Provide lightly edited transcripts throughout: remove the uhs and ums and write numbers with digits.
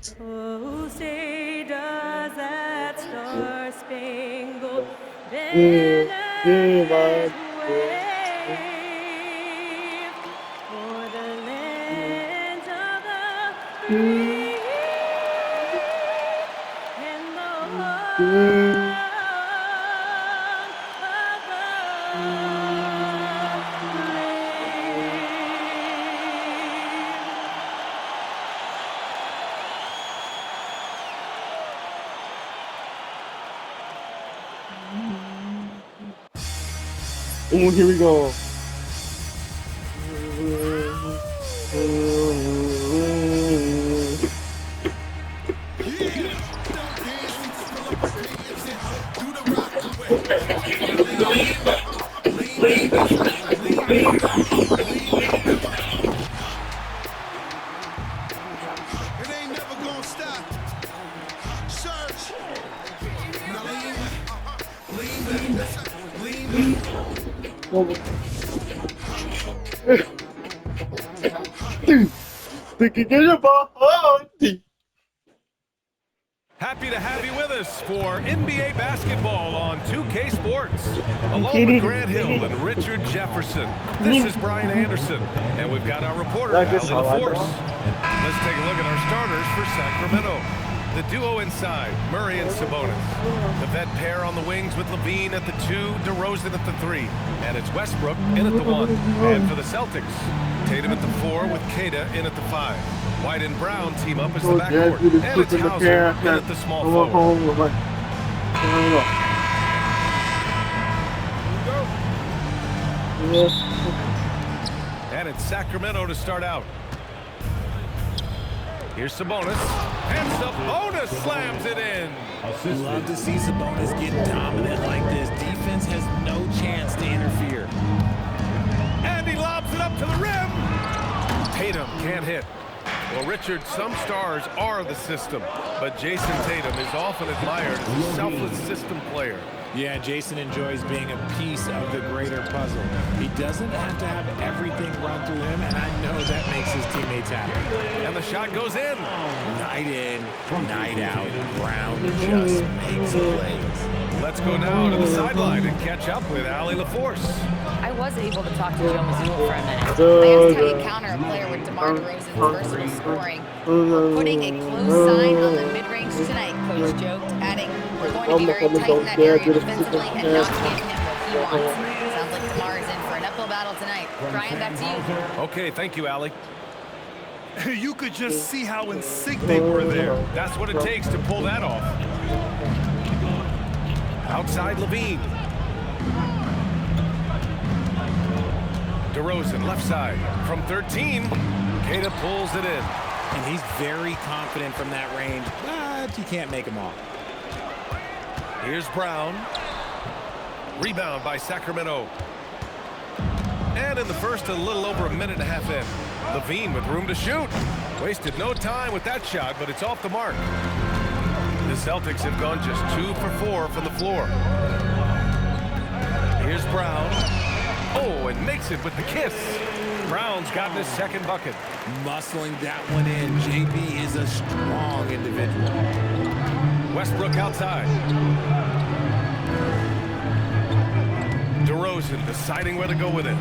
Oh, say does that star-spangled banner wave o'er the land of the free and the home of the Oh, here we go. It ain't never gonna stop. Search. Now lean back. Happy to have you with us for NBA basketball on 2K Sports. Along with Grant Hill and Richard Jefferson, this is Brian Anderson, and we've got our reporter, Allie LaForce. Let's take a look at our starters for Sacramento. The duo inside, Murray and Sabonis. The vet pair on the wings with Levine at the 2, DeRozan at the 3. And it's Westbrook in at the 1. And for the Celtics, Tatum at the 4 with Queta in at the 5. White and Brown team up as the backcourt. And it's Hauser in at the small forward. And it's Sacramento to start out. Here's Sabonis, and Sabonis slams it in. Love to see Sabonis get dominant like this. Defense has no chance to interfere. And he lobs it up to the rim. Tatum can't hit. Well, Richard, some stars are the system, but Jason Tatum is often admired as a selfless system player. Yeah, Jason enjoys being a piece of the greater puzzle. He doesn't have to have everything run through him, and I know that makes his teammates happy. And the shot goes in. Night in, night out, Brown just makes plays. Let's go now to the sideline and catch up with Allie LaForce. I was able to talk to Joe Mazzulla for a minute. I asked how you counter a player with DeMar DeRozan's versatile scoring. We're putting a close sign on the mid-range tonight, Coach joked, adding, we're going to be very tight in that area defensively and not giving him what he wants. Sounds like DeMar is in for an uphill battle tonight. Brian, back to you. Okay, thank you, Allie. You could just see how in sync they were there. That's what it takes to pull that off. Outside Levine. DeRozan, left side. From 13, Queta pulls it in. And he's very confident from that range, but you can't make him all. Here's Brown. Rebound by Sacramento. And in the first, a little over a minute and a half in. Levine with room to shoot. Wasted no time with that shot, but it's off the mark. The Celtics have gone just 2 for 4 from the floor. Here's Brown. Oh, and makes it with the kiss. Brown's gotten his second bucket. Muscling that one in. JB is a strong individual. Westbrook outside. DeRozan deciding where to go with it.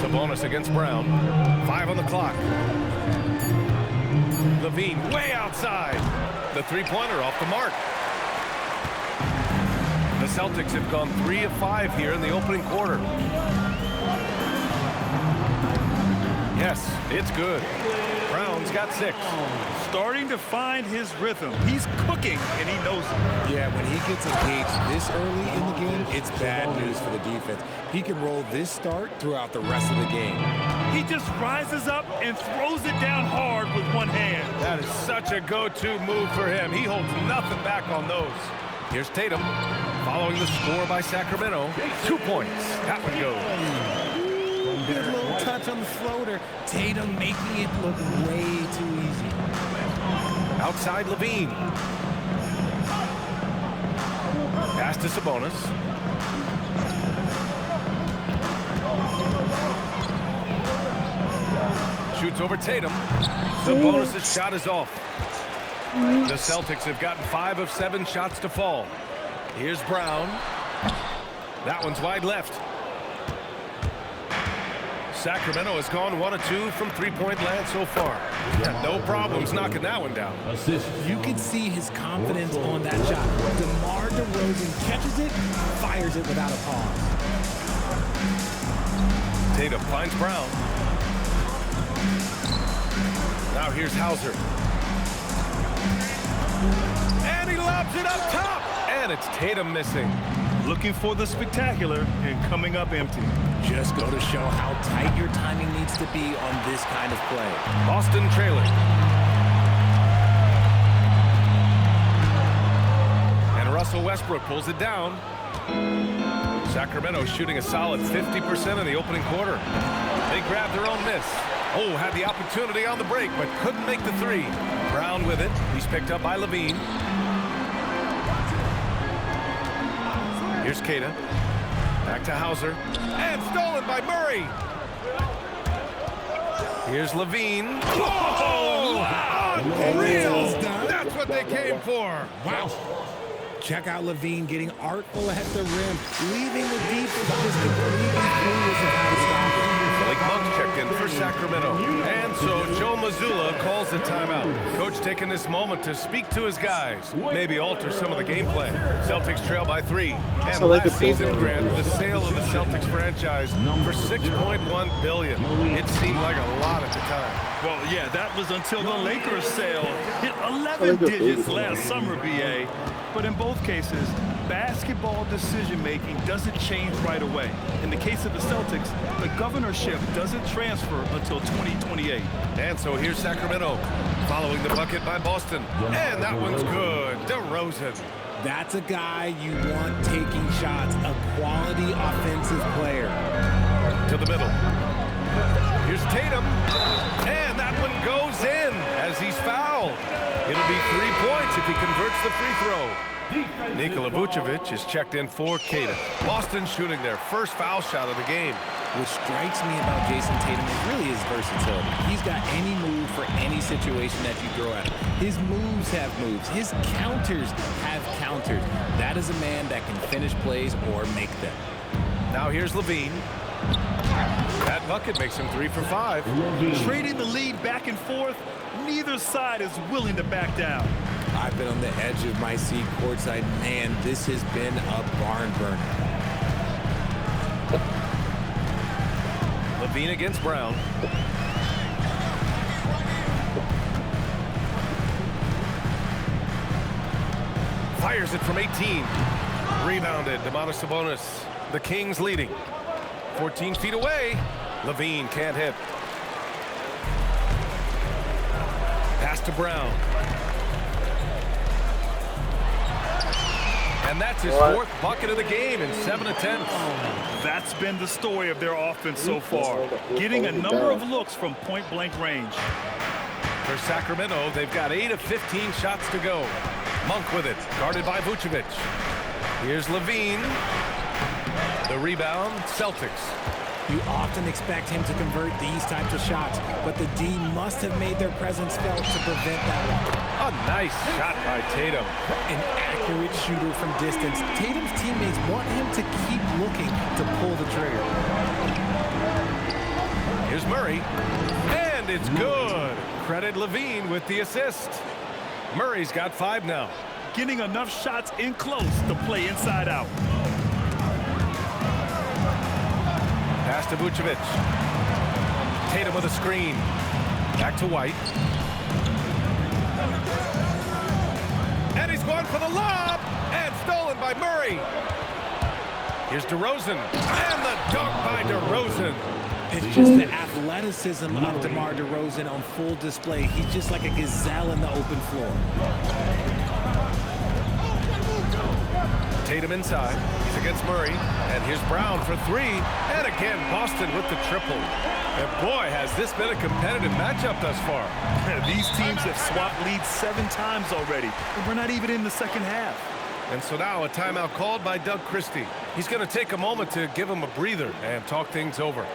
Sabonis against Brown. 5 on the clock. Levine way outside. The three-pointer off the mark. The Celtics have gone 3 of 5 here in the opening quarter. Yes, it's good. Brown's got 6. Starting to find his rhythm. He's cooking, and he knows it. Yeah, when he gets engaged this early in the game, it's bad news for the defense. He can roll this start throughout the rest of the game. He just rises up and throws it down hard with one hand. That is such a go-to move for him. He holds nothing back on those. Here's Tatum, following the score by Sacramento. 2 points. That one goes. Good little touch on the floater. Tatum making it look way too easy. Outside Levine. Pass to Sabonis. shoots over Tatum. The bonus shot is off. The Celtics have gotten 5 of 7 shots to fall. Here's Brown. That one's wide left. Sacramento has gone 1 of 2 from three-point land so far. Yeah, no problems knocking that one down. You can see his confidence on that shot. DeMar DeRozan catches it, fires it without a pause. Tatum finds Brown. Now here's Hauser. And he lobs it up top. And it's Tatum missing. Looking for the spectacular and coming up empty. Just go to show how tight your timing needs to be on this kind of play. Boston trailing. And Russell Westbrook pulls it down. Sacramento shooting a solid 50% in the opening quarter. They grabbed their own miss. Oh, had the opportunity on the break, but couldn't make the three. Brown with it. He's picked up by Levine. Here's Keita. Back to Hauser. And stolen by Murray. Here's Levine. Oh! Unreal! That's what they came for. Wow. Check out Levine getting artful at the rim, leaving the defense just completely clueless of how to stop it. Blake Monk checked in for Sacramento. And so Joe Mazzulla calls the timeout. Coach taking this moment to speak to his guys. Maybe alter some of the game plan. Celtics trail by 3. And last season, Grant, the sale of the Celtics franchise for $6.1 billion. It seemed like a lot at the time. Well, yeah, that was until the Lakers sale hit 11 digits last summer, BA. But in both cases, basketball decision-making doesn't change right away. In the case of the Celtics, the governorship doesn't transfer until 2028. And so here's Sacramento, following the bucket by Boston. And that one's good. DeRozan. That's a guy you want taking shots, a quality offensive player. To the middle. Here's Tatum. And that one goes in as he's fouled. It'll be 3 points if he converts the free throw. Nikola Vucevic is checked in for Keita. Boston shooting their first foul shot of the game. What strikes me about Jason Tatum is really his versatility. He's got any move for any situation that you throw at him. His moves have moves. His counters have counters. That is a man that can finish plays or make them. Now here's Levine. That bucket makes him 3 for 5. Trading the lead back and forth, neither side is willing to back down. I've been on the edge of my seat courtside. Man, this has been a barn burner. Levine against Brown. Fires it from 18. Rebounded. Domantas Sabonis. The Kings leading. 14 feet away. Levine can't hit. Pass to Brown. And that's his 4th bucket of the game in 7 attempts. That's been the story of their offense so far, getting a number of looks from point-blank range. For Sacramento, they've got 8 of 15 shots to go. Monk with it, guarded by Vucevic. Here's Levine. The rebound, Celtics. You often expect him to convert these types of shots, but the D must have made their presence felt to prevent that one. A nice shot by Tatum. An accurate shooter from distance. Tatum's teammates want him to keep looking to pull the trigger. Here's Murray. And it's good. Credit Levine with the assist. Murray's got 5 now. Getting enough shots in close to play inside out. Pass to Vucevic. Tatum with a screen. Back to White. And he's going for the lob. And stolen by Murray. Here's DeRozan. And the dunk by DeRozan. It's just the athleticism of DeMar DeRozan on full display. He's just like a gazelle in the open floor. Tatum inside. He's against Murray. And here's Brown for 3. And again, Boston with the triple. And boy, has this been a competitive matchup thus far. These teams have swapped leads 7 times already. And we're not even in the second half. And so now a timeout called by Doug Christie. He's going to take a moment to give him a breather and talk things over.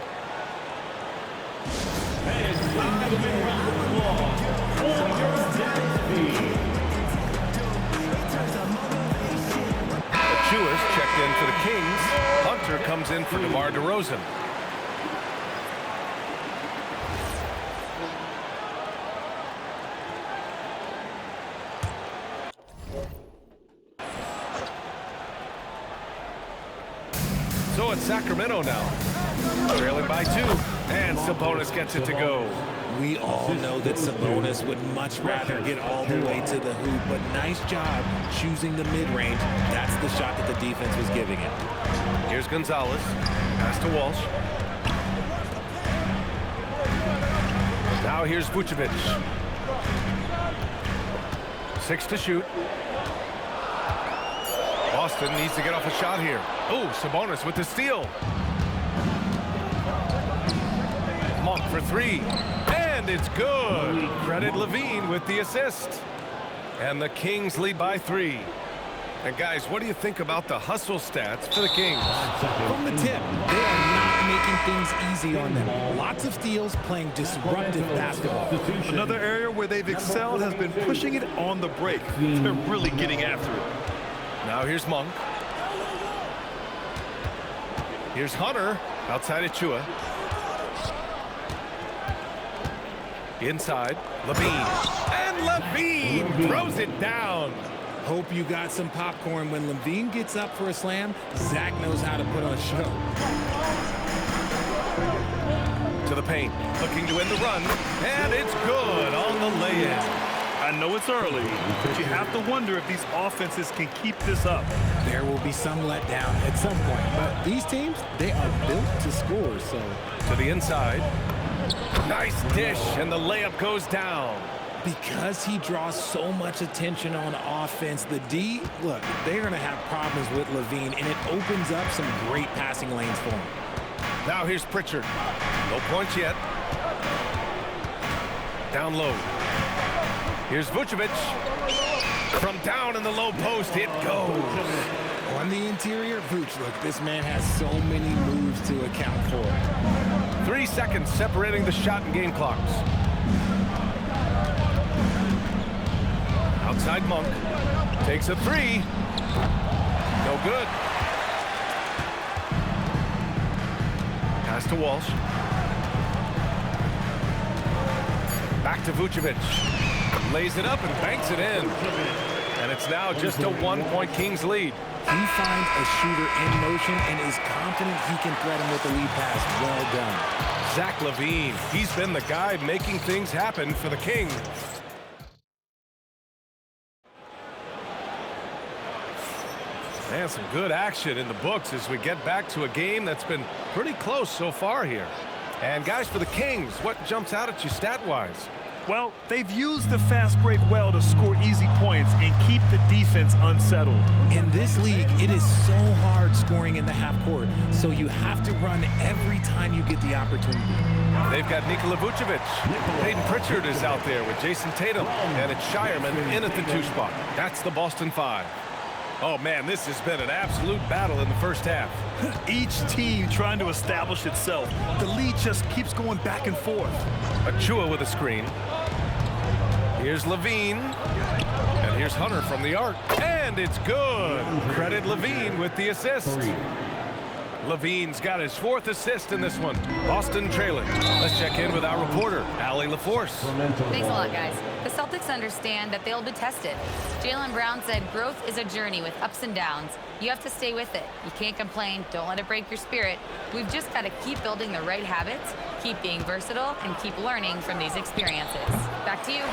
Achua's checked in for the Kings. Hunter comes in for DeMar DeRozan. So it's Sacramento now, trailing by 2, and Sabonis gets it to go. We all know that Sabonis would much rather get all the way to the hoop, but nice job choosing the mid-range. That's the shot that the defense was giving him. Here's Gonzalez, pass to Walsh. Now here's Vucevic. 6 to shoot. Boston needs to get off a shot here. Oh, Sabonis with the steal. Monk for 3, and it's good. Credit Levine with the assist. And the Kings lead by 3. And guys, what do you think about the hustle stats for the Kings? From the tip, they are not making things easy on them. Lots of steals, playing disruptive basketball. Another area where they've excelled has been pushing it on the break. They're really getting after it. Now here's Monk. Here's Hunter outside Achua. Inside, Levine. And Levine throws it down. Hope you got some popcorn. When Levine gets up for a slam, Zach knows how to put on a show. To the paint, looking to end the run, and it's good on the lay-in. I know it's early, but you have to wonder if these offenses can keep this up. There will be some letdown at some point, but these teams, they are built to score, so. To the inside. Nice dish, and the layup goes down. Because he draws so much attention on offense, the D, look, they're going to have problems with Levine, and it opens up some great passing lanes for him. Now here's Pritchard. No points yet. Down low. Here's Vucevic. From down in the low post, it goes. On the interior, Vooch, look, this man has so many moves to account for. 3 seconds separating the shot and game clocks. Outside Monk. Takes a 3. No good. Pass to Walsh. Back to Vucevic. Lays it up and banks it in. And it's now just a 1-point Kings lead. He finds a shooter in motion and is confident he can thread him with the lead pass. Well done. Zach LaVine. He's been the guy making things happen for the Kings. Man, some good action in the books as we get back to a game that's been pretty close so far here. And guys, for the Kings, what jumps out at you stat-wise? Well, they've used the fast break well to score easy points and keep the defense unsettled. In this league, it is so hard scoring in the half court, so you have to run every time you get the opportunity. They've got Nikola Vucevic. Peyton Pritchard is out there with Jason Tatum, and it's Shireman in at the 2 spot. That's the Boston 5. Oh, man, this has been an absolute battle in the first half. Each team trying to establish itself. The lead just keeps going back and forth. Achua with a screen. Here's Levine. And here's Hunter from the arc. And it's good. Credit Levine with the assist. Levine's got his 4th assist in this one. Boston trailing. Let's check in with our reporter, Allie LaForce. Thanks a lot, guys. The Celtics understand that they'll be tested. Jaylen Brown said growth is a journey with ups and downs. You have to stay with it. You can't complain. Don't let it break your spirit. We've just got to keep building the right habits, keep being versatile, and keep learning from these experiences. Back to you.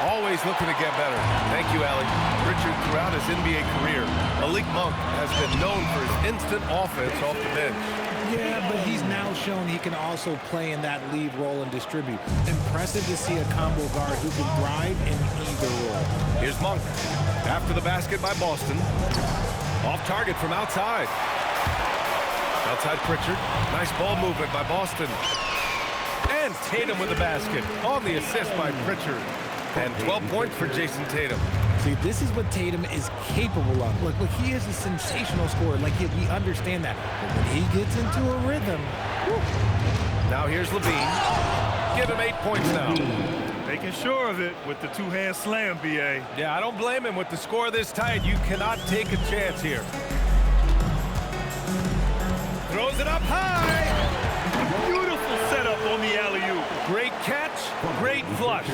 Always looking to get better. Thank you, Allie. Richard, throughout his NBA career, Malik Monk has been known for his instant offense off the bench. Yeah, but he's now shown he can also play in that lead role and distribute. Impressive to see a combo guard who can thrive in either role. Here's Monk. After the basket by Boston. Off target from outside. Outside Pritchard. Nice ball movement by Boston. And Tatum with the basket on the assist by Pritchard. And 12 points for Jason Tatum. See, this is what Tatum is capable of. Look, he is a sensational scorer. Like, we understand that. But when he gets into a rhythm, whew. Now here's Levine. give him 8 points now. Making sure of it with the two-hand slam, B.A. Yeah, I don't blame him. With the score this tight, you cannot take a chance here. Throws it up high. Beautiful setup on the alley-oop. Great catch, great flush.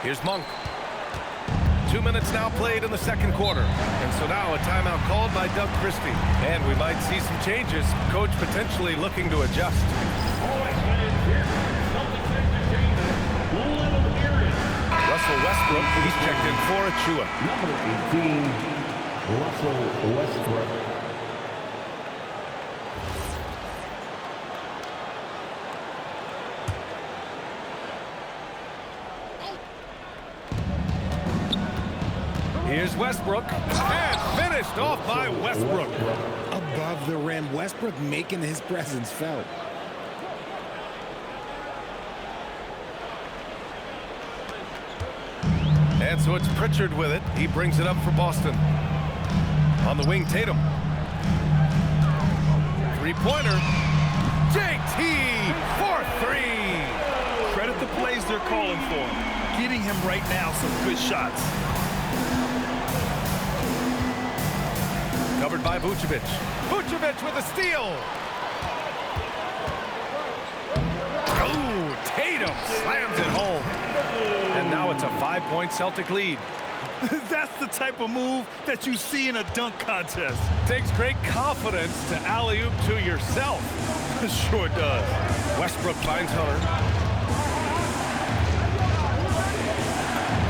Here's Monk. 2 minutes now played in the second quarter. And so now a timeout called by Doug Christie. And we might see some changes. Coach potentially looking to adjust. Russell Westbrook, he's checked in for Achua. Number 18, Russell Westbrook. Here's Westbrook, and finished off by Westbrook. Above the rim, Westbrook making his presence felt. And so it's Pritchard with it. He brings it up for Boston. On the wing, Tatum. Three-pointer. JT for three. Credit the plays they're calling for him. Getting him right now some good shots. Covered by Vucevic. Vucevic with a steal. Oh, Tatum slams it home. And now it's a 5-point Celtic lead. That's the type of move that you see in a dunk contest. Takes great confidence to alley-oop to yourself. It sure does. Westbrook finds Hunter.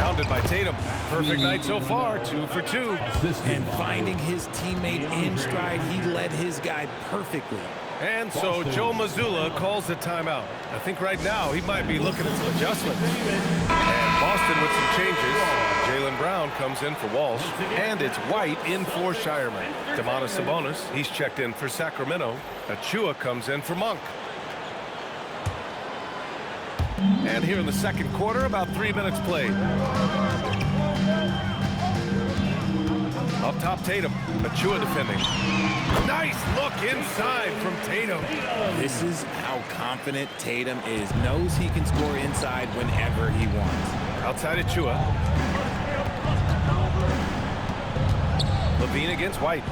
Pounded by Tatum. Perfect night so far, 2 for 2. And finding his teammate in stride, he led his guy perfectly. And so Joe Mazzulla calls the timeout. I think right now he might be looking at some adjustments. And Boston with some changes. Jaylen Brown comes in for Walsh. And it's White in for Shireman. Domantas Sabonis, he's checked in for Sacramento. Achua comes in for Monk. And here in the second quarter, about 3 minutes played. Up top, Tatum. Achua defending. Nice look inside from Tatum. This is how confident Tatum is. Knows he can score inside whenever he wants. Outside Achua. Levine against White.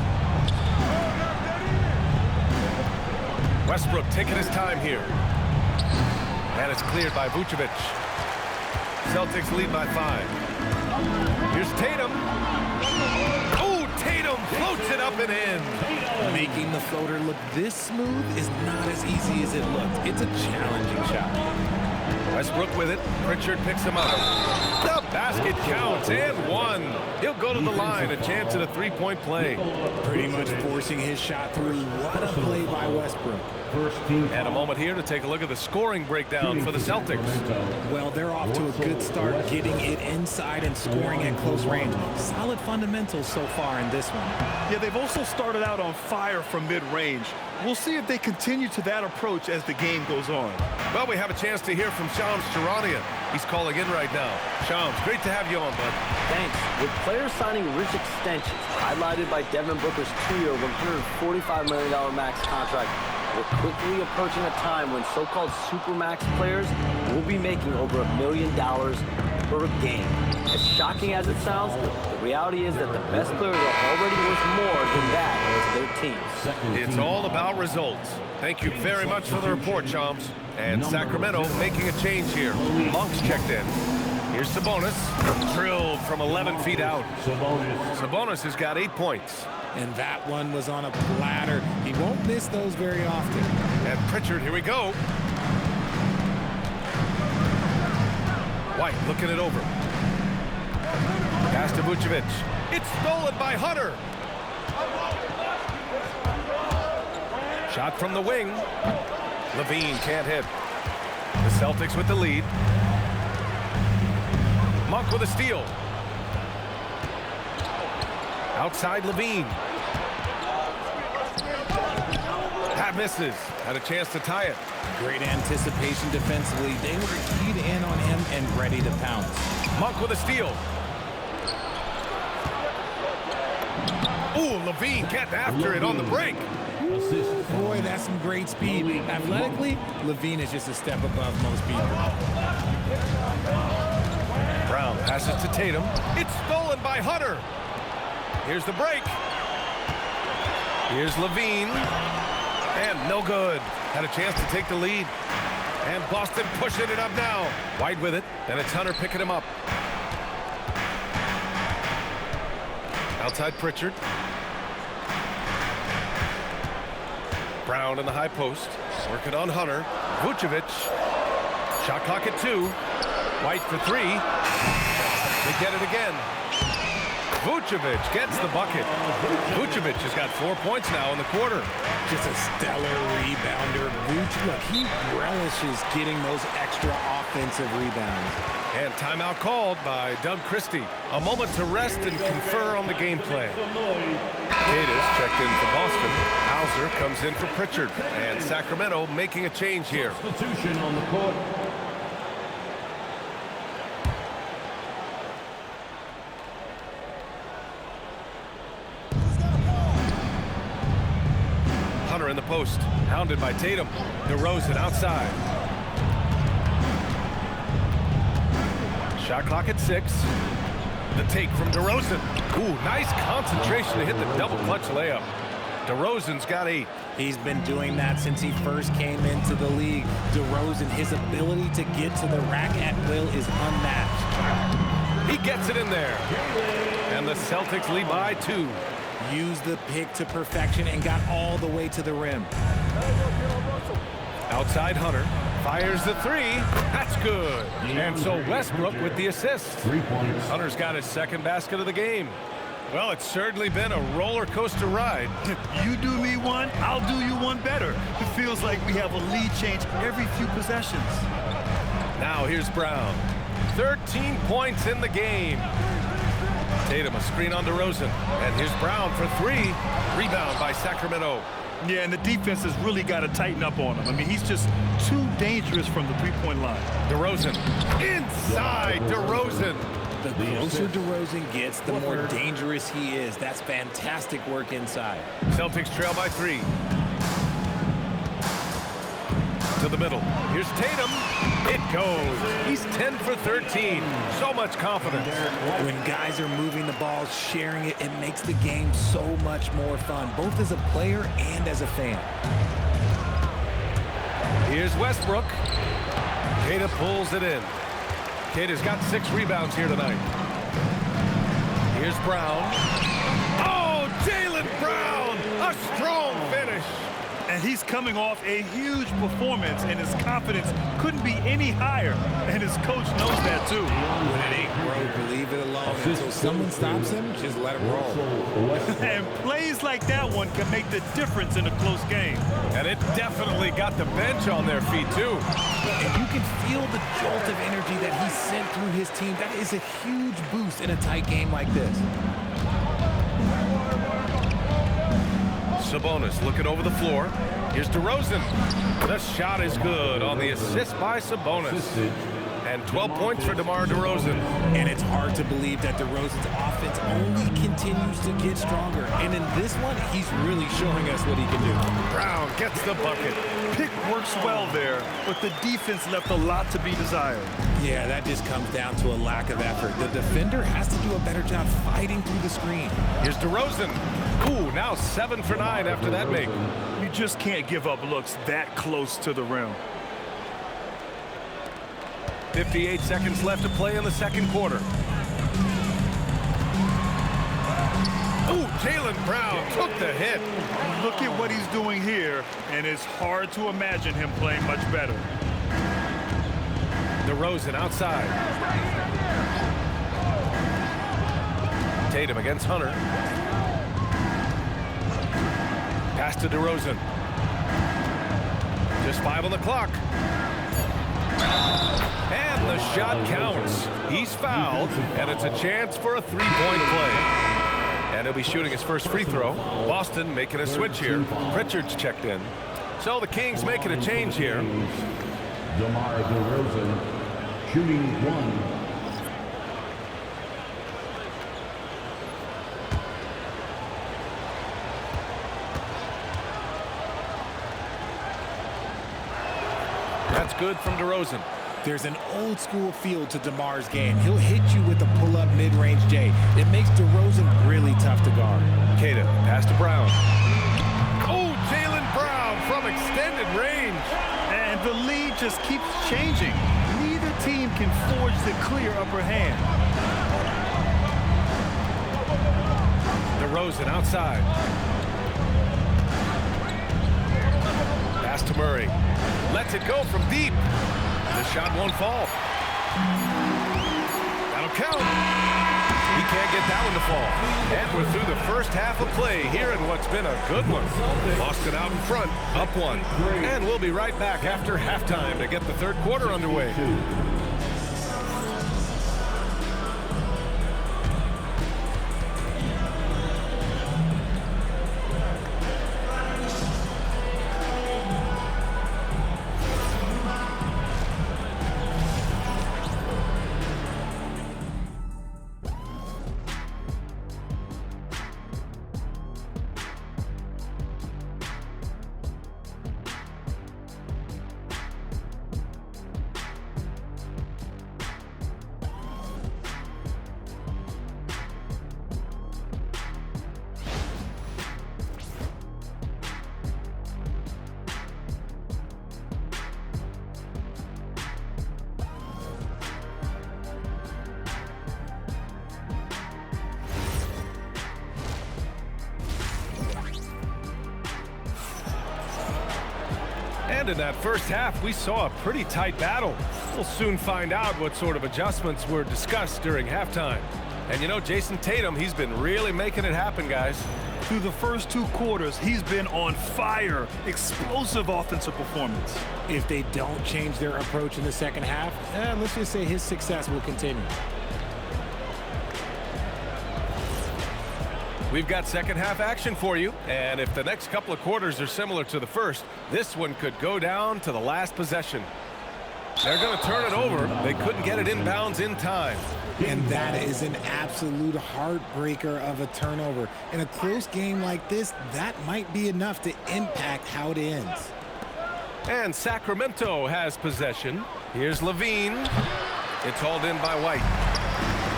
Westbrook taking his time here. And it's cleared by Vucevic. Celtics lead by 5. Here's Tatum. Oh, Tatum floats it up and in. Making the floater look this smooth is not as easy as it looked. It's a challenging shot. Westbrook with it. Pritchard picks him up. The basket counts and one. He'll go to the line. A chance at a three-point play. Pretty much forcing his shot through. What a play by Westbrook. And a moment here to take a look at the scoring breakdown for the Celtics. Well, they're off to a good start, getting it inside and scoring at close range. Solid fundamentals so far in this one. Yeah, they've also started out on fire from mid-range. We'll see if they continue to that approach as the game goes on. Well, we have a chance to hear from Shams Charania. He's calling in right now. Shams, great to have you on, bud. Thanks. With players signing rich extensions, highlighted by Devin Booker's 2-year, $145 million max contract, we're quickly approaching a time when so-called supermax players will be making over $1 million per game. As shocking as it sounds, the reality is that the best players are already worth more than that to their teams. It's all about results. Thank you very much for the report, Shams. And Sacramento making a change here. Monk's checked in. Here's Sabonis. Drilled from 11 feet out. Sabonis has got 8 points. And that one was on a platter. He won't miss those very often. And Pritchard, here we go. White looking it over. Pass to Vucevic. It's stolen by Hunter. Shot from the wing. Levine can't hit. The Celtics with the lead. Monk with a steal. Outside Levine. That misses. Had a chance to tie it. Great anticipation defensively. They were keyed in on him and ready to pounce. Monk with a steal. Ooh, Levine getting after it on the break. Assist. Boy, that's some great speed. Athletically, Levine is just a step above most people. Brown passes to Tatum. It's stolen by Hunter. Here's the break. Here's Levine. And no good. Had a chance to take the lead. And Boston pushing it up now. White with it. And it's Hunter picking him up. Outside Pritchard. Brown in the high post. Working on Hunter. Vucevic. Shot clock at 2. White for 3. They get it again. Vucevic gets the bucket. Vucevic has got 4 points now in the quarter. Just a stellar rebounder. Vucevic, look, he relishes getting those extra offensive rebounds. And timeout called by Doug Christie. A moment to rest and confer on the game plan. Gatis checked in for Boston. Hauser comes in for Pritchard. And Sacramento making a change here. Substitution on the court. Hunter in the post. Hounded by Tatum. DeRozan outside. Shot clock at 6. The take from DeRozan. Ooh, nice concentration to hit the double clutch layup. DeRozan's got 8. He's been doing that since he first came into the league. DeRozan, his ability to get to the rack at will is unmatched. He gets it in there. And the Celtics lead by 2. Used the pick to perfection and got all the way to the rim. Outside Hunter. Fires the 3. That's good. And so Westbrook with the assist. 3 points. Hunter's got his second basket of the game. Well, it's certainly been a roller coaster ride. You do me one, I'll do you one better. It feels like we have a lead change every few possessions. Now here's Brown. 13 points in the game. Tatum a screen on DeRozan. And here's Brown for 3. Rebound by Sacramento. Yeah, and the defense has really got to tighten up on him. I mean, he's just too dangerous from the three-point line. DeRozan. Inside DeRozan. The closer DeRozan gets, the more dangerous he is. That's fantastic work inside. Celtics trail by 3. To the middle. Here's Tatum. It goes. He's 10 for 13. So much confidence. When guys are moving the ball, sharing it, it makes the game so much more fun, both as a player and as a fan. Here's Westbrook. Kata pulls it in. Kata's got 6 rebounds here tonight. Here's Brown. Oh, Jaylen Brown! A strong finish. And he's coming off a huge performance, and his confidence couldn't be any higher. And his coach knows that, too. When it ain't broke, leave it alone. Until someone stops him, just let him roll. And plays like that one can make the difference in a close game. And it definitely got the bench on their feet, too. And you can feel the jolt of energy that he sent through his team. That is a huge boost in a tight game like this. Sabonis looking over the floor. Here's DeRozan. The shot is good on the assist by Sabonis. And 12 points for DeMar DeRozan. And it's hard to believe that DeRozan's offense only continues to get stronger. And in this one, he's really showing us what he can do. Brown gets the bucket. Pick works well there, but the defense left a lot to be desired. Yeah, that just comes down to a lack of effort. The defender has to do a better job fighting through the screen. Here's DeRozan. Ooh, now 7 for 9 after that make. You just can't give up looks that close to the rim. 58 seconds left to play in the second quarter. Ooh, Jaylen Brown took the hit. Look at what he's doing here, and it's hard to imagine him playing much better. DeRozan outside. Tatum against Hunter. Pass to DeRozan. Just 5 on the clock. And the shot counts. He's fouled, and it's a chance for a 3-point play. And he'll be shooting his first free throw. Boston making a switch here. Pritchard's checked in. So the Kings making a change here. DeMar DeRozan shooting 1. That's good from DeRozan. There's an old school feel to DeMar's game. He'll hit you with a pull-up mid-range J. It makes DeRozan really tough to guard. Queta, pass to Brown. Oh, Jaylen Brown from extended range. And the lead just keeps changing. Neither team can forge the clear upper hand. DeRozan outside. Pass to Murray. Lets it go from deep. The shot won't fall. That'll count. He can't get that one to fall. And we're through the first half of play here in what's been a good one. Lost it out in front, up one. And we'll be right back after halftime to get the third quarter underway. And in that first half, we saw a pretty tight battle. We'll soon find out what sort of adjustments were discussed during halftime. And you know, Jason Tatum, he's been really making it happen, guys. Through the first 2 quarters, he's been on fire. Explosive offensive performance. If they don't change their approach in the second half, let's just say his success will continue. We've got second half action for you, and if the next couple of quarters are similar to the first, this one could go down to the last possession. They're going to turn it over. They couldn't get it inbounds in time. And that is an absolute heartbreaker of a turnover. In a close game like this, that might be enough to impact how it ends. And Sacramento has possession. Here's Levine. It's hauled in by White.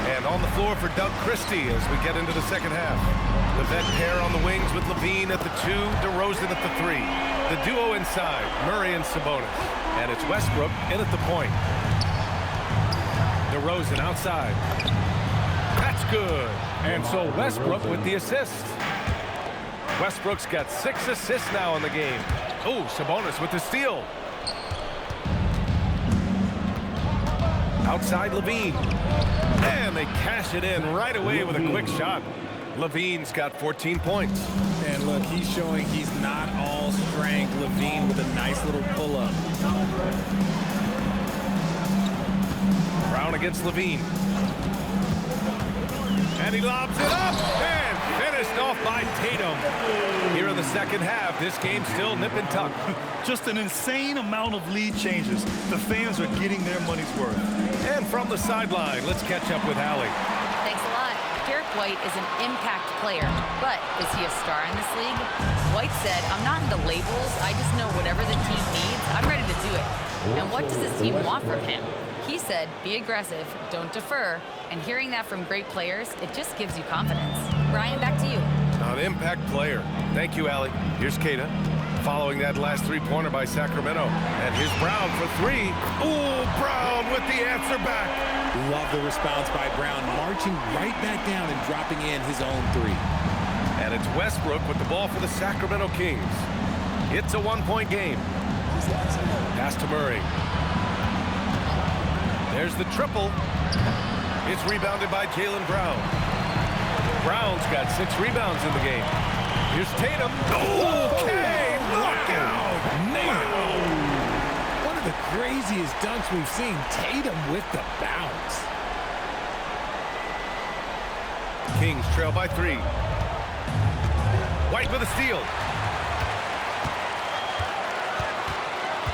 And on the floor for Doug Christie as we get into the second half. The vet pair on the wings with Levine at the 2, DeRozan at the 3. The duo inside, Murray and Sabonis. And it's Westbrook in at the point. DeRozan outside. That's good. And so Westbrook with the assist. Westbrook's got 6 assists now in the game. Oh, Sabonis with the steal. Outside Levine. And they cash it in right away with a quick shot. Levine's got 14 points. And look, he's showing he's not all strength. Levine with a nice little pull-up. Brown against Levine. And he lobs it up and finished off by Tatum. Here in the second half, this game's still nip and tuck. Just an insane amount of lead changes. The fans are getting their money's worth. And from the sideline, let's catch up with Allie. Thanks a lot. Derek White is an impact player, but is he a star in this league? White said, I'm not into labels. I just know whatever the team needs, I'm ready to do it. And what does this team want from him? He said, be aggressive, don't defer. And hearing that from great players, it just gives you confidence. Brian, back to you. An impact player. Thank you, Allie. Here's Queta. Following that last three-pointer by Sacramento. And here's Brown for 3. Ooh, Brown with the answer back. Love the response by Brown, marching right back down and dropping in his own 3. And it's Westbrook with the ball for the Sacramento Kings. It's a one-point game. Pass to Murray. There's the triple. It's rebounded by Jaylen Brown. Brown's got 6 rebounds in the game. Here's Tatum. Okay, knockout. Wow. One of the craziest dunks we've seen. Tatum with the bounce. Kings trail by 3. White with a steal.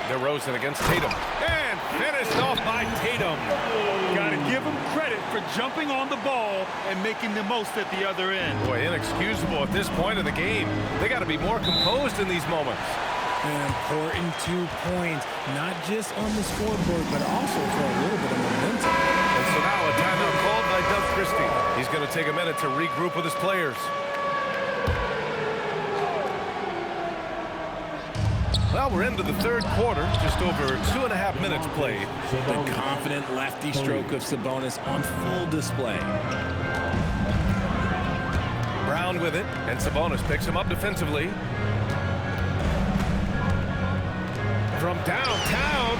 DeRozan against Tatum. And finished off by Tatum. Gotta give him credit for jumping on the ball and making the most at the other end. Boy, inexcusable at this point of the game. They got to be more composed in these moments. An important 2 points, not just on the scoreboard, but also for a little bit of momentum. And so now a timeout called by Doug Christie. He's going to take a minute to regroup with his players. Well, we're into the third quarter, just over 2.5 minutes played. The confident lefty stroke of Sabonis on full display. Brown with it, and Sabonis picks him up defensively. From downtown,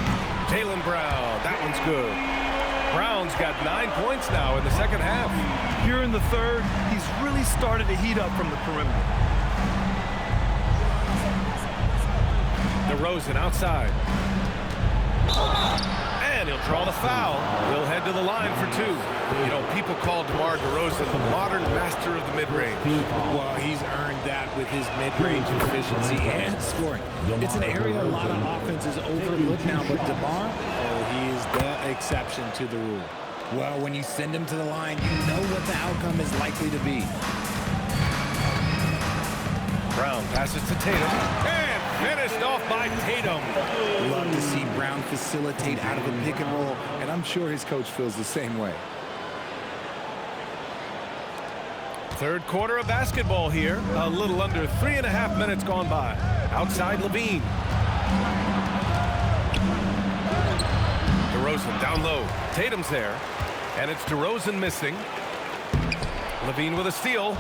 Jaylen Brown. That one's good. Brown's got 9 points now in the second half. Here in the third, he's really started to heat up from the perimeter. DeRozan outside. And he'll draw the foul. He'll head to the line for 2. You know, people call DeMar DeRozan the modern master of the mid-range. Well, he's earned that with his mid-range efficiency and scoring. It's an area a lot of offenses overlook now, but DeMar, he is the exception to the rule. Well, when you send him to the line, you know what the outcome is likely to be. Brown passes to Tatum. And finished off by Tatum. Love to see Brown facilitate out of a pick and roll, and I'm sure his coach feels the same way. Third quarter of basketball here. A little under 3.5 minutes gone by. Outside Levine. DeRozan down low. Tatum's there. And it's DeRozan missing. Levine with a steal.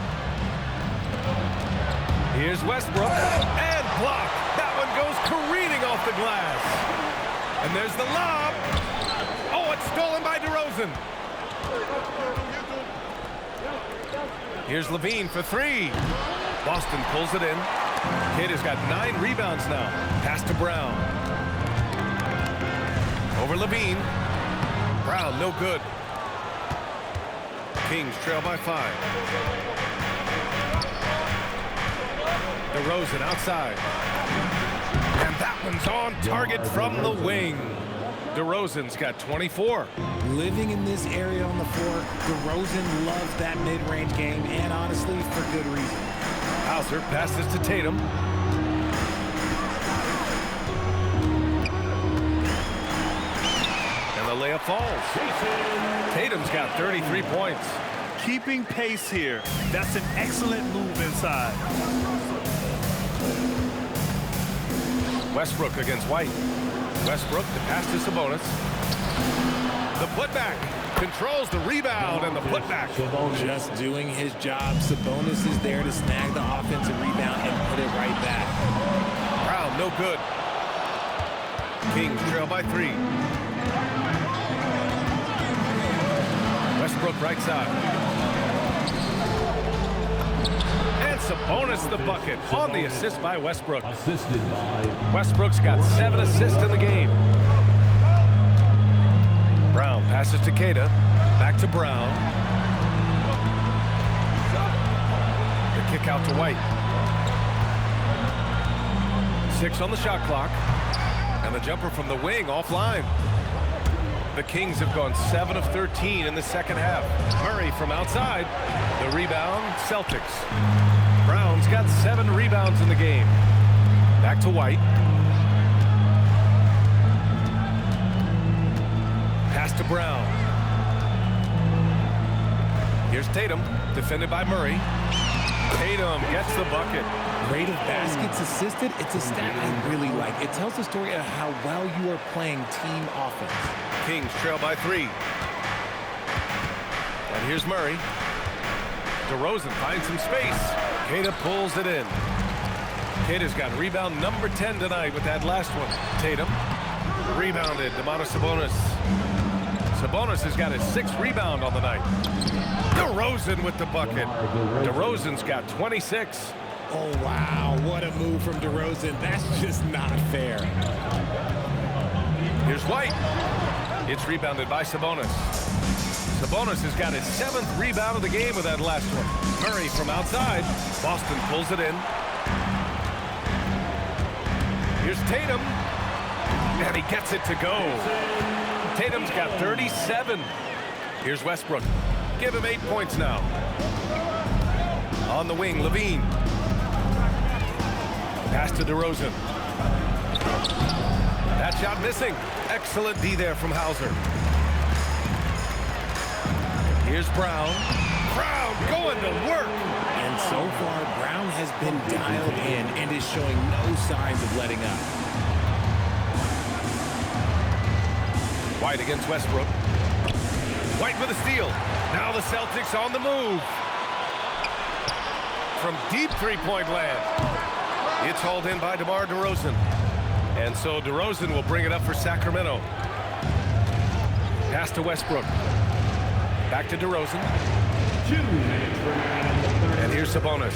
Here's Westbrook. And blocked. That one goes careening off the glass. And there's the lob. Oh, it's stolen by DeRozan. Here's Levine for 3. Boston pulls it in. Kidd has got 9 rebounds now. Pass to Brown. Over Levine. Brown, no good. Kings trail by 5. DeRozan outside. And that one's on target from the wing. DeRozan's got 24. Living in this area on the floor, DeRozan loves that mid-range game, and honestly, for good reason. Hauser passes to Tatum. And the layup falls. Tatum's got 33 points. Keeping pace here. That's an excellent move inside. Westbrook against White. Westbrook, the pass to Sabonis. The putback. Controls the rebound and the putback. Just doing his job. Sabonis is there to snag the offensive rebound and put it right back. Brown, no good. Kings trail by 3. Westbrook right side. And Sabonis the bucket on the assist by Westbrook. Assisted by Westbrook's got 7 assists in the game. Brown passes to Keita. Back to Brown. The kick out to White. 6 on the shot clock. And the jumper from the wing offline. The Kings have gone 7 of 13 in the second half. Murray from outside. The rebound, Celtics. Brown's got 7 rebounds in the game. Back to White. Pass to Brown. Here's Tatum, defended by Murray. Tatum gets the bucket. Rate of baskets assisted, it's a stat I really like. It tells the story of how well you are playing team offense. Kings trail by 3. And here's Murray. DeRozan finds some space. Keita pulls it in. Keita's got rebound number 10 tonight with that last one. Tatum rebounded. Domantas Sabonis. Sabonis has got his 6th rebound on the night. DeRozan with the bucket. DeRozan's got 26. Oh, wow. What a move from DeRozan. That's just not fair. Here's White. It's rebounded by Sabonis. Sabonis has got his 7th rebound of the game with that last one. Murray from outside. Boston pulls it in. Here's Tatum. And he gets it to go. Tatum's got 37. Here's Westbrook. Give him 8 points now. On the wing, Levine. Pass to DeRozan. That shot missing. Excellent D there from Hauser. Here's Brown. Brown going to work. And so far, Brown has been dialed in and is showing no signs of letting up. White against Westbrook. White with a steal. Now the Celtics on the move. From deep three-point land. It's hauled in by DeMar DeRozan. And so DeRozan will bring it up for Sacramento. Pass to Westbrook. Back to DeRozan. 2 minutes remaining. And here's Sabonis.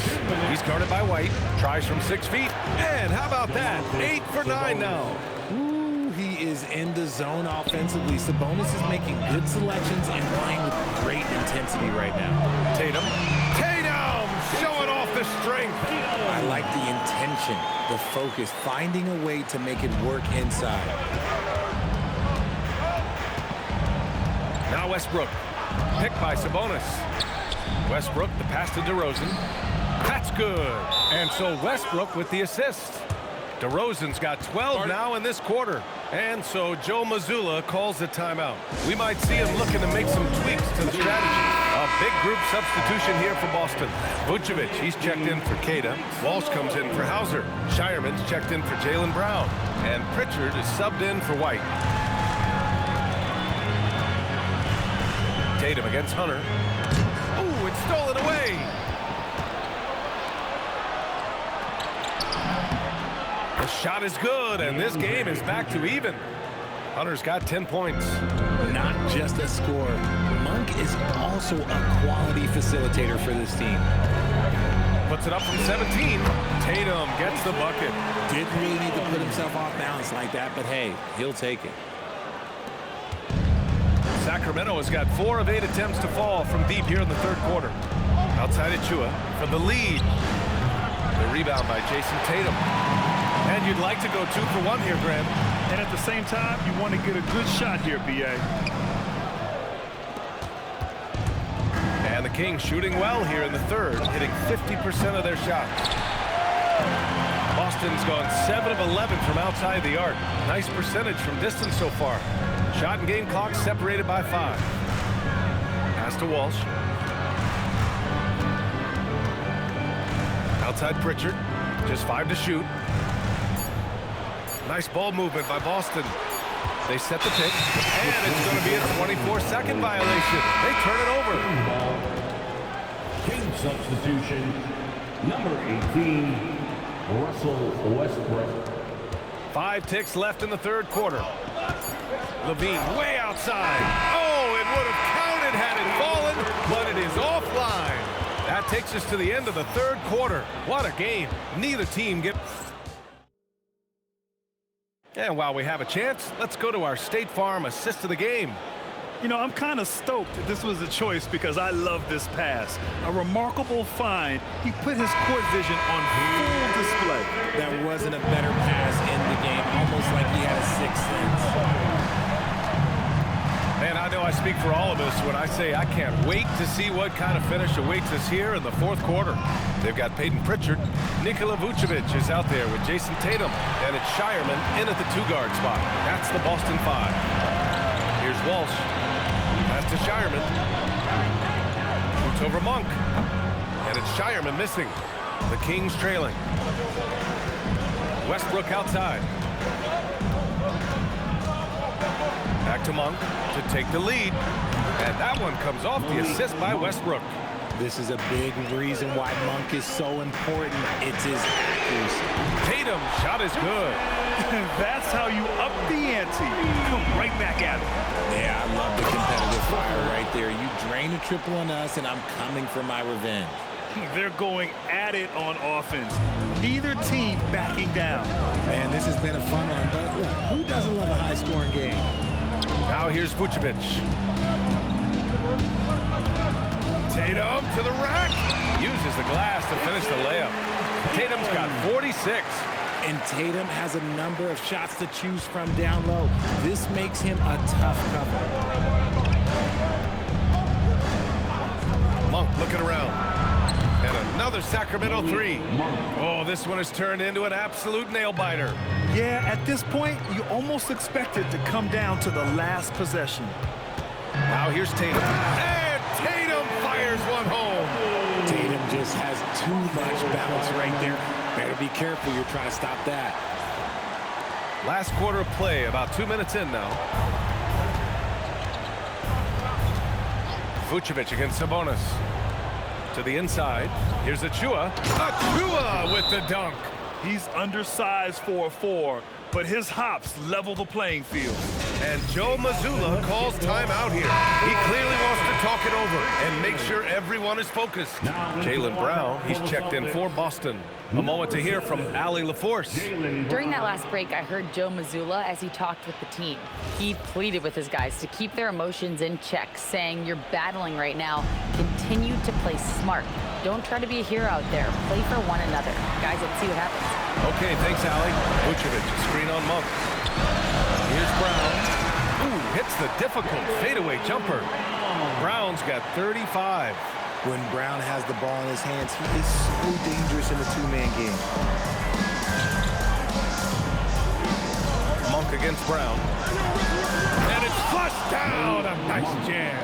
He's guarded by White. Tries from 6 feet. And how about that? 8 for 9 now. Ooh, he is in the zone offensively. Sabonis is making good selections and playing with great intensity right now. Tatum. Tatum showing off the strength. I like the intention, the focus, finding a way to make it work inside. Now Westbrook. Picked by Sabonis. Westbrook, the pass to DeRozan. That's good. And so Westbrook with the assist. DeRozan's got 12 now in this quarter. And so Joe Mazzulla calls the timeout. We might see him looking to make some tweaks to the strategy. A big group substitution here for Boston. Vucevic, he's checked in for Queta. Walsh comes in for Hauser. Shireman's checked in for Jaylen Brown. And Pritchard is subbed in for White. Tatum against Hunter. Ooh, it's stolen away. The shot is good, and this game is back to even. Hunter's got 10 points. Not just a scorer. Monk is also a quality facilitator for this team. Puts it up from 17. Tatum gets the bucket. Didn't really need to put himself off balance like that, but hey, he'll take it. Sacramento has got 4 of 8 attempts to fall from deep here in the third quarter. Outside Achua for the lead. The rebound by Jason Tatum. And you'd like to go 2 for 1 here, Grant. And at the same time, you want to get a good shot here, B.A. And the Kings shooting well here in the third, hitting 50% of their shots. Boston's gone 7 of 11 from outside the arc. Nice percentage from distance so far. Shot and game clock separated by 5. Pass to Walsh. Outside Pritchard. Just 5 to shoot. Nice ball movement by Boston. They set the pick. And it's going to be a 24-second violation. They turn it over. King substitution, number 18, Russell Westbrook. 5 ticks left in the third quarter. Levine way outside. Oh, it would have counted had it fallen, but it is offline. That takes us to the end of the third quarter. What a game. Neither team gets... And while we have a chance, let's go to our State Farm assist of the game. You know, I'm kind of stoked that this was a choice because I love this pass. A remarkable find. He put his court vision on full display. There wasn't a better pass in the game, almost like he had a sixth sense. Man, I know I speak for all of us when I say I can't wait to see what kind of finish awaits us here in the fourth quarter. They've got Peyton Pritchard. Nikola Vucevic is out there with Jason Tatum. And it's Shireman in at the 2-guard spot. That's the Boston 5. Here's Walsh. Pass to Shireman. Shoots over Monk. And it's Shireman missing. The Kings trailing. Westbrook outside. Back to Monk to take the lead. And that one comes off the assist by Westbrook. This is a big reason why Monk is so important. It's his accuracy. Tatum, shot is good. That's how you up the ante. Come right back at him. Yeah, I love the competitive fire right there. You drain a triple on us, and I'm coming for my revenge. They're going at it on offense. Neither team backing down. Man, this has been a fun one, but look, who doesn't love a high-scoring game? Now here's Vucevic. Tatum to the rack. Uses the glass to finish the layup. Tatum's got 46. And Tatum has a number of shots to choose from down low. This makes him a tough cover. Monk looking around. And another Sacramento three. Oh, this one has turned into an absolute nail-biter. Yeah, at this point, you almost expect it to come down to the last possession. Now here's Tatum. And Tatum fires one home. Tatum just has too much bounce right there. Better be careful. You're trying to stop that. Last quarter of play, about 2 minutes in now. Vucevic against Sabonis. To the inside. Here's Achua. Achua with the dunk. He's undersized for a 4, but his hops level the playing field. And Joe Mazzulla calls timeout here. He clearly wants to talk it over and make sure everyone is focused. Jaylen Brown, he's checked in for Boston. A moment to hear from Allie LaForce. During that last break, I heard Joe Mazzulla as he talked with the team. He pleaded with his guys to keep their emotions in check, saying, "You're battling right now. Continue to play smart. Don't try to be a hero out there. Play for one another." Guys, let's see what happens. Okay, thanks, Allie. Vucevic, screen on Monk. Here's Brown. Ooh, hits the difficult fadeaway jumper. Brown's got 35. When Brown has the ball in his hands, he is so dangerous in the two-man game. Monk against Brown. And it's flushed down. A nice jam.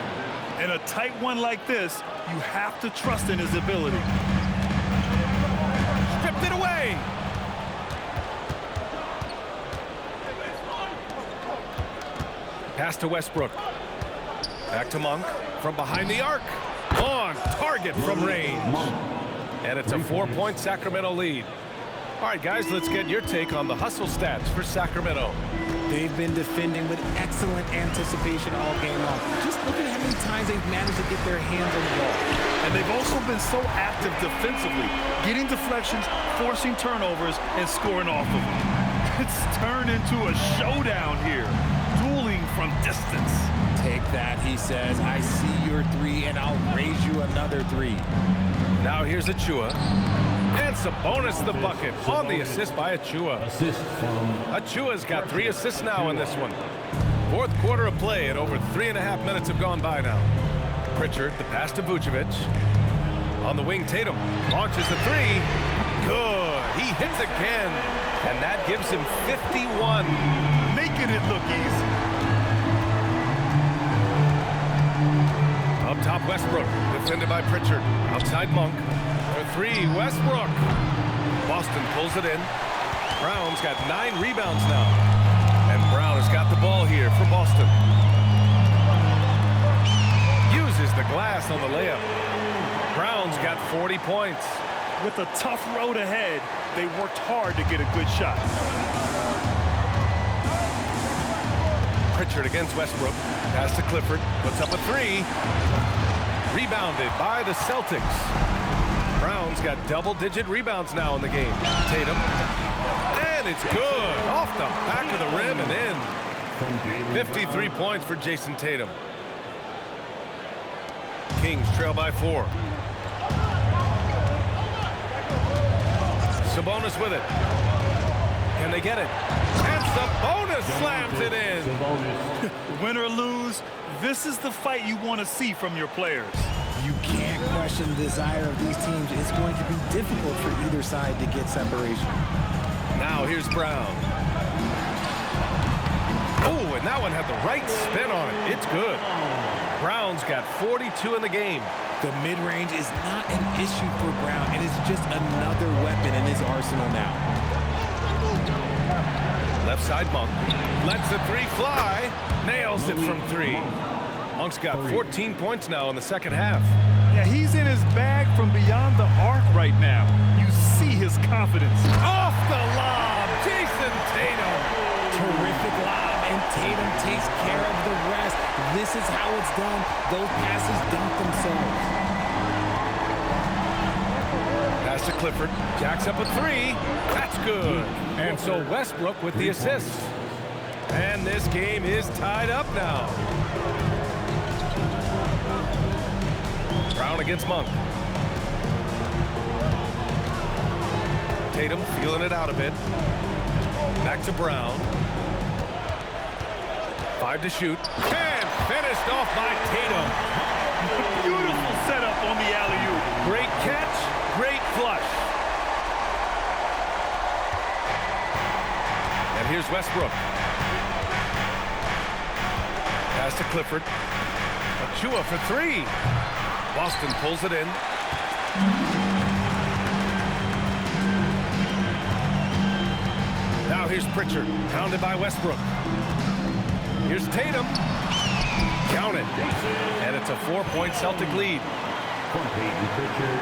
In a tight one like this, you have to trust in his ability. Stripped it away. Pass to Westbrook. Back to Monk. From behind the arc. On target from range. And it's a 4-point Sacramento lead. All right, guys, let's get your take on the hustle stats for Sacramento. They've been defending with excellent anticipation all game long. Just look at how many times they've managed to get their hands on the ball. And they've also been so active defensively, getting deflections, forcing turnovers, and scoring off of them. It's turned into a showdown here, dueling from distance. Take that, he says. I see your 3, and I'll raise you another 3. Now here's Achua. And Sabonis the bucket on the assist by Achua. Assist from Achua's got 3 assists now in this one. Fourth quarter of play, and over 3.5 minutes have gone by now. Pritchard, the pass to Vucevic. On the wing, Tatum launches a 3. Good. He hits again. And that gives him 51. Making it look easy. Up top, Westbrook, defended by Pritchard. Outside Monk. For 3, Westbrook. Boston pulls it in. Brown's got 9 rebounds now. And Brown has got the ball here for Boston. Uses the glass on the layup. Brown's got 40 points. With a tough road ahead, they worked hard to get a good shot. Pritchard against Westbrook. Pass to Clifford. Puts up a 3. Rebounded by the Celtics. Brown's got double-digit rebounds now in the game. Tatum. And it's good. Off the back of the rim and in. 53 points for Jason Tatum. Kings trail by 4. Sabonis with it. Can they get it? And Sabonis slams it in. Win or lose, this is the fight you want to see from your players. You can't question the desire of these teams. It's going to be difficult for either side to get separation. Now here's Brown. Oh, and that one had the right spin on it. It's good. Brown's got 42 in the game. The mid-range is not an issue for Brown. It is just another weapon in his arsenal now. Left side Monk. Lets the 3 fly. Nails it from 3. Monk's got 14 points now in the second half. Yeah, he's in his bag from beyond the arc right now. You see his confidence. Off the lob, Jason Tatum. Terrific lob, and Tatum takes care of the rest. This is how it's done. Those passes dunk themselves. Pass to Clifford. Jacks up a 3. That's good. And so Westbrook with the assist. And this game is tied up now. Brown against Monk. Tatum feeling it out a bit. Back to Brown. 5 to shoot. And finished off by Tatum. Beautiful setup on the alley-oop. Great catch, great flush. And here's Westbrook. Pass to Clifford. Achua for three. Boston pulls it in. Now here's Pritchard, pounded by Westbrook. Here's Tatum. Count it. And it's a 4-point Celtic lead. From Peyton Pritchard.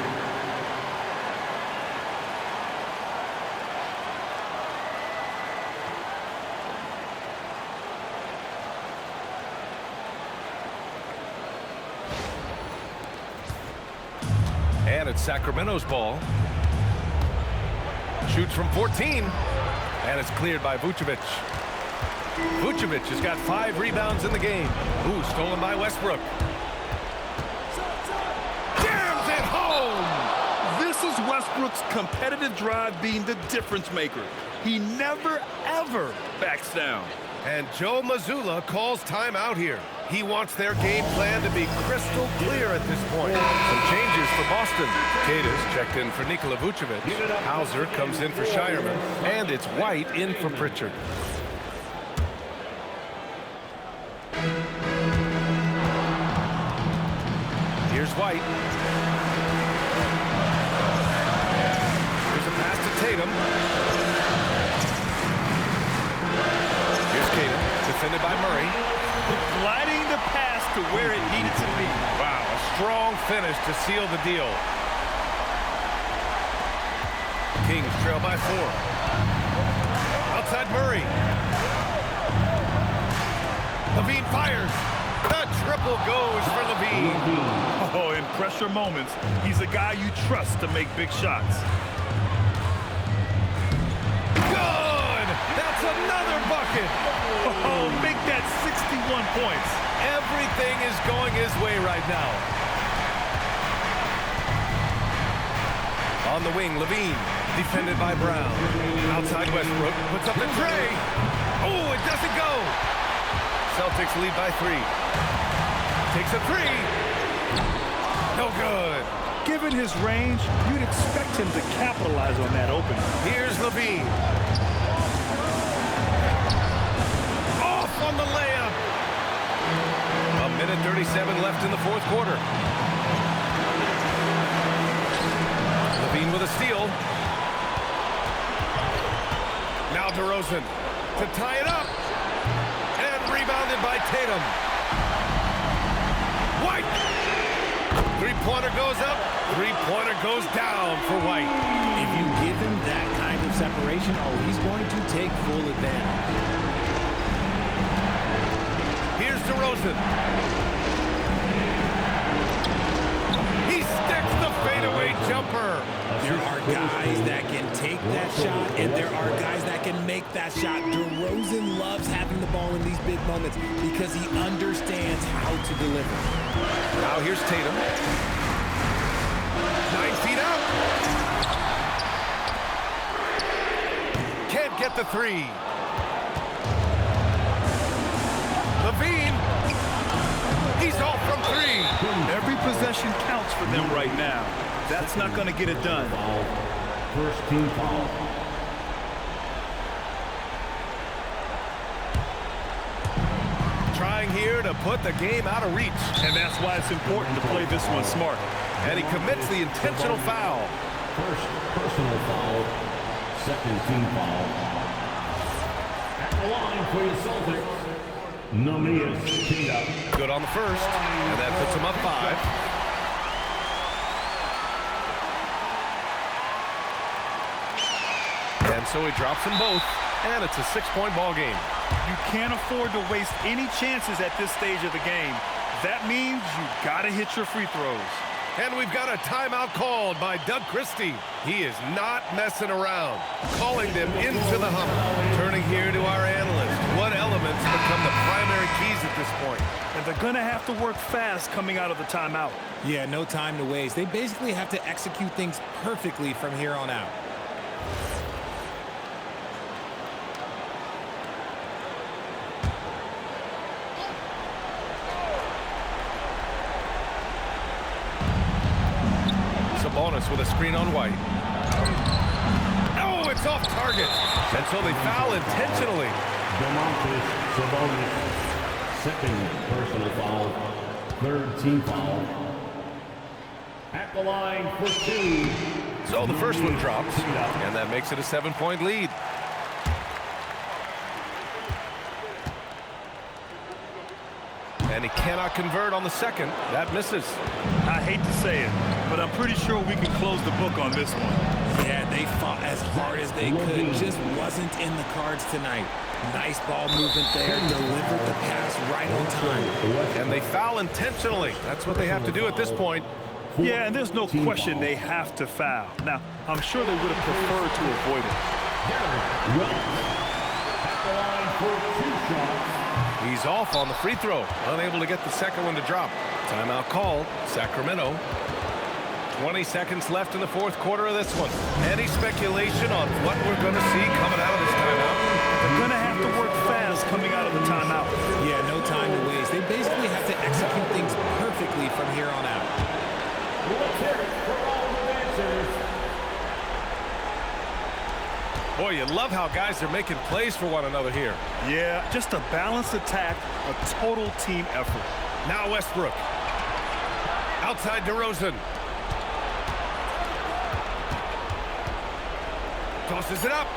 And it's Sacramento's ball. Shoots from 14. And it's cleared by Vucevic. Vucevic has got 5 rebounds in the game. Ooh, stolen by Westbrook. Jams it home! This is Westbrook's competitive drive being the difference maker. He never, ever backs down. And Joe Mazzulla calls timeout here. He wants their game plan to be crystal clear at this point. Some changes for Boston. Cadiz checked in for Nikola Vucevic. Hauser comes in for Shireman. And it's White in for Pritchard. Here's White. Here's a pass to Tatum. Here's Tatum, defended by Murray. Gliding the pass to where it needed to be. Wow, a strong finish to seal the deal. Kings trail by 4. Outside Murray. Levine fires. The triple goes for Levine. Oh, in pressure moments, he's a guy you trust to make big shots. Good! That's another bucket. Oh, make that 61 points. Everything is going his way right now. On the wing, Levine, defended by Brown. Outside Westbrook, puts up the tray. Oh, it doesn't go. Celtics lead by 3. Takes a 3. No good. Given his range, you'd expect him to capitalize on that opening. Here's Levine. Off on the layup. A minute 37 left in the 4th quarter. Levine with a steal. Now DeRozan to tie it up. And rebounded by Tatum. White. 3-pointer goes up. 3-pointer goes down for White. If you give him that kind of separation, oh, he's going to take full advantage. Here's DeRozan. He sticks the fadeaway jumper. There are guys that can take that shot, and there are guys that can make that shot. DeRozan loves having the ball in these big moments because he understands how to deliver. Now here's Tatum. 9 feet out. Can't get the 3. Levine. He's off from 3. Every possession counts for them right now. That's not going to get it done. First team foul. Trying here to put the game out of reach. And that's why it's important to play this one smart. And he commits the intentional foul. First personal foul. Second team foul. At the line for the Celtics. Namias Queta. Good on the first. And that puts him up 5. And so he drops them both, and it's a 6-point ball game. You can't afford to waste any chances at this stage of the game. That means you got to hit your free throws. And we've got a timeout called by Doug Christie. He is not messing around, calling them into the hump. Turning here to our analyst. What elements become the primary keys at this point? And they're going to have to work fast coming out of the timeout. Yeah, no time to waste. They basically have to execute things perfectly from here on out. Sabonis with a screen on White. Oh, it's off target. And so they foul intentionally. Domantas Sabonis, second personal foul, third team foul. At the line for 2. So the first one drops, and that makes it a 7-point lead. And he cannot convert on the second. That misses. I hate to say it, but I'm pretty sure we can close the book on this one. Yeah, they fought as hard as they could. Just wasn't in the cards tonight. Nice ball movement there. Delivered the pass right on time. And they foul intentionally. That's what they have to do at this point. Yeah, and there's no question they have to foul. Now, I'm sure they would have preferred to avoid it. At the line for 2 shots. He's off on the free throw. Unable to get the second one to drop. Timeout called. Sacramento. 20 seconds left in the fourth quarter of this one. Any speculation on what we're going to see coming out of this timeout? They're going to have to work fast coming out of the timeout. Yeah, no time to waste. They basically have to execute things perfectly from here on out. Let's hear it for all the answers. Boy, you love how guys are making plays for one another here. Yeah, just a balanced attack, a total team effort. Now Westbrook. Outside DeRozan. Tosses it up.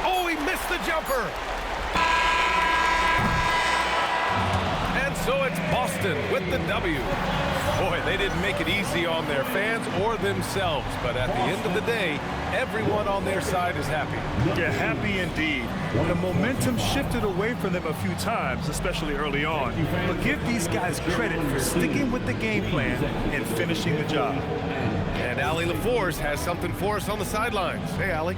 Oh, he missed the jumper. And so it's Boston with the W. Boy, they didn't make it easy on their fans or themselves. But at the end of the day, everyone on their side is happy. Yeah, happy indeed. The momentum shifted away from them a few times, especially early on. But give these guys credit for sticking with the game plan and finishing the job. And Allie LaForce has something for us on the sidelines. Hey, Allie.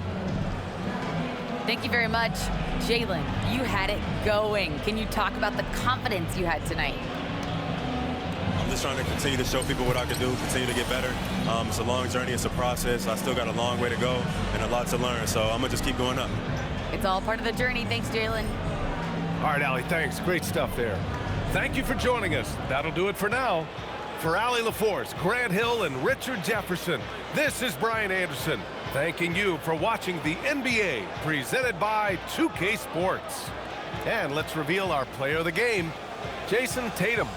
Thank you very much. Jalen, you had it going. Can you talk about the confidence you had tonight? I'm just trying to continue to show people what I can do, continue to get better. It's a long journey. It's a process. I still got a long way to go and a lot to learn, so I'm going to just keep going up. It's all part of the journey. Thanks, Jalen. All right, Allie, thanks. Great stuff there. Thank you for joining us. That'll do it for now. For Allie LaForce, Grant Hill, and Richard Jefferson, this is Brian Anderson, thanking you for watching the NBA, presented by 2K Sports. And let's reveal our player of the game, Jason Tatum.